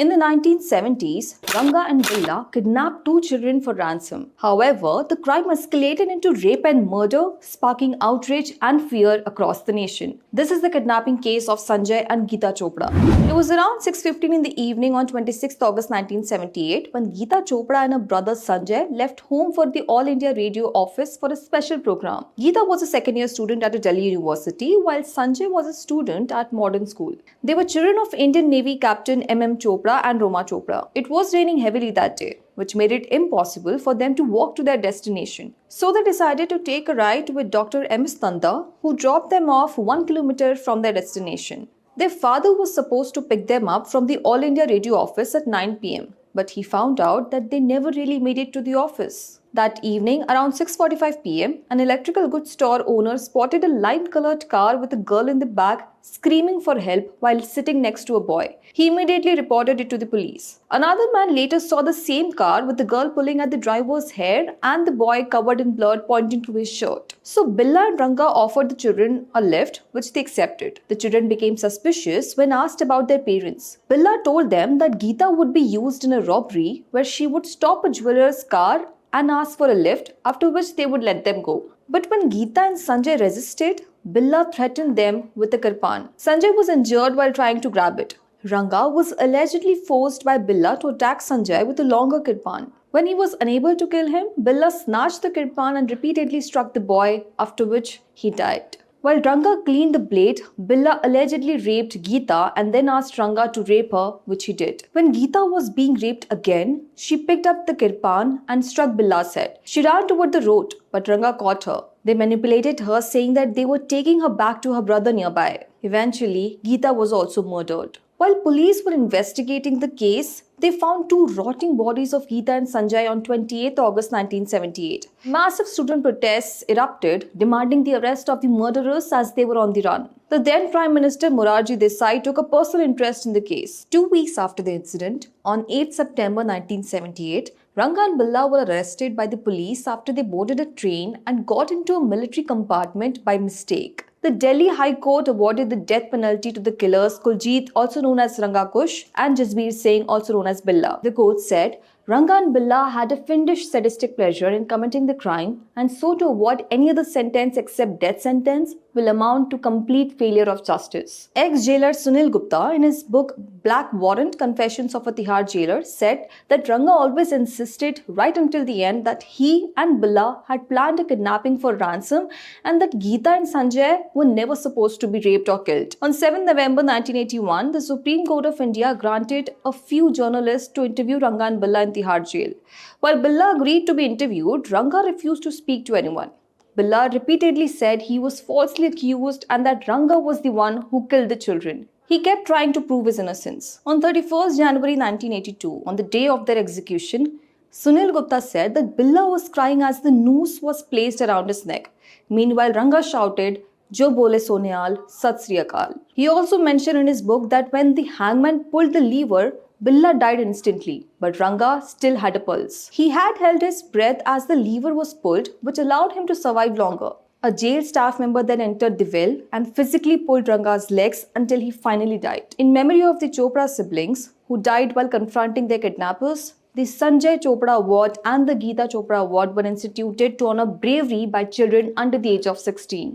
In the 1970s, Ranga and Billa kidnapped two children for ransom. However, the crime escalated into rape and murder, sparking outrage and fear across the nation. This is the kidnapping case of Sanjay and Geeta Chopra. It was around 6:15 in the evening on 26 August 1978 when Geeta Chopra and her brother Sanjay left home for the All India Radio office for a special program. Geeta was a second-year student at a Delhi university, while Sanjay was a student at modern school. They were children of Indian Navy Captain M.M. Chopra and Roma Chopra. It was raining heavily that day, which made it impossible for them to walk to their destination. So they decided to take a ride with Dr. M.S. Tanda, who dropped them off 1 kilometer from their destination. Their father was supposed to pick them up from the All India Radio office at 9 p.m., but he found out that they never really made it to the office. That evening, around 6:45 p.m., an electrical goods store owner spotted a lime-colored car with a girl in the back screaming for help while sitting next to a boy. He immediately reported it to the police. Another man later saw the same car with the girl pulling at the driver's hair and the boy covered in blood pointing to his shirt. So Billa and Ranga offered the children a lift, which they accepted. The children became suspicious when asked about their parents. Billa told them that Geeta would be used in a robbery where she would stop a jeweler's car and ask for a lift, after which they would let them go. But when Geeta and Sanjay resisted, Billa threatened them with a kirpan. Sanjay was injured while trying to grab it. Ranga was allegedly forced by Billa to attack Sanjay with a longer kirpan. When he was unable to kill him, Billa snatched the kirpan and repeatedly struck the boy, after which he died. While Ranga cleaned the blade, Billa allegedly raped Geeta and then asked Ranga to rape her, which he did. When Geeta was being raped again, she picked up the kirpan and struck Billa's head. She ran toward the road, but Ranga caught her. They manipulated her, saying that they were taking her back to her brother nearby. Eventually, Geeta was also murdered. While police were investigating the case, they found two rotting bodies of Geeta and Sanjay on 28 August 1978. Massive student protests erupted, demanding the arrest of the murderers as they were on the run. The then Prime Minister Morarji Desai took a personal interest in the case. 2 weeks after the incident, on 8 September 1978, Ranga and Billa were arrested by the police after they boarded a train and got into a military compartment by mistake. The Delhi High Court awarded the death penalty to the killers Kuljit, also known as Ranga Kush, and Jasbir Singh, also known as Billa. The court said Ranga and Billa had a fiendish sadistic pleasure in committing the crime, and so to award any other sentence except death sentence will amount to complete failure of justice. Ex-jailer Sunil Gupta, in his book Black Warrant: Confessions of a Tihar Jailer, said that Ranga always insisted right until the end that he and Billa had planned a kidnapping for ransom and that Geeta and Sanjay were never supposed to be raped or killed. On 7 November 1981, the Supreme Court of India granted a few journalists to interview Ranga and Billa in Tihar jail. While Billa agreed to be interviewed, Ranga refused to speak to anyone. Billa repeatedly said he was falsely accused and that Ranga was the one who killed the children. He kept trying to prove his innocence. On 31st January 1982, on the day of their execution, Sunil Gupta said that Billa was crying as the noose was placed around his neck. Meanwhile, Ranga shouted, "Jo bole Soneal, Sat Sri Akal." He also mentioned in his book that when the hangman pulled the lever, Billa died instantly, but Ranga still had a pulse. He had held his breath as the lever was pulled, which allowed him to survive longer. A jail staff member then entered the well and physically pulled Ranga's legs until he finally died. In memory of the Chopra siblings, who died while confronting their kidnappers, the Sanjay Chopra Award and the Geeta Chopra Award were instituted to honor bravery by children under the age of 16.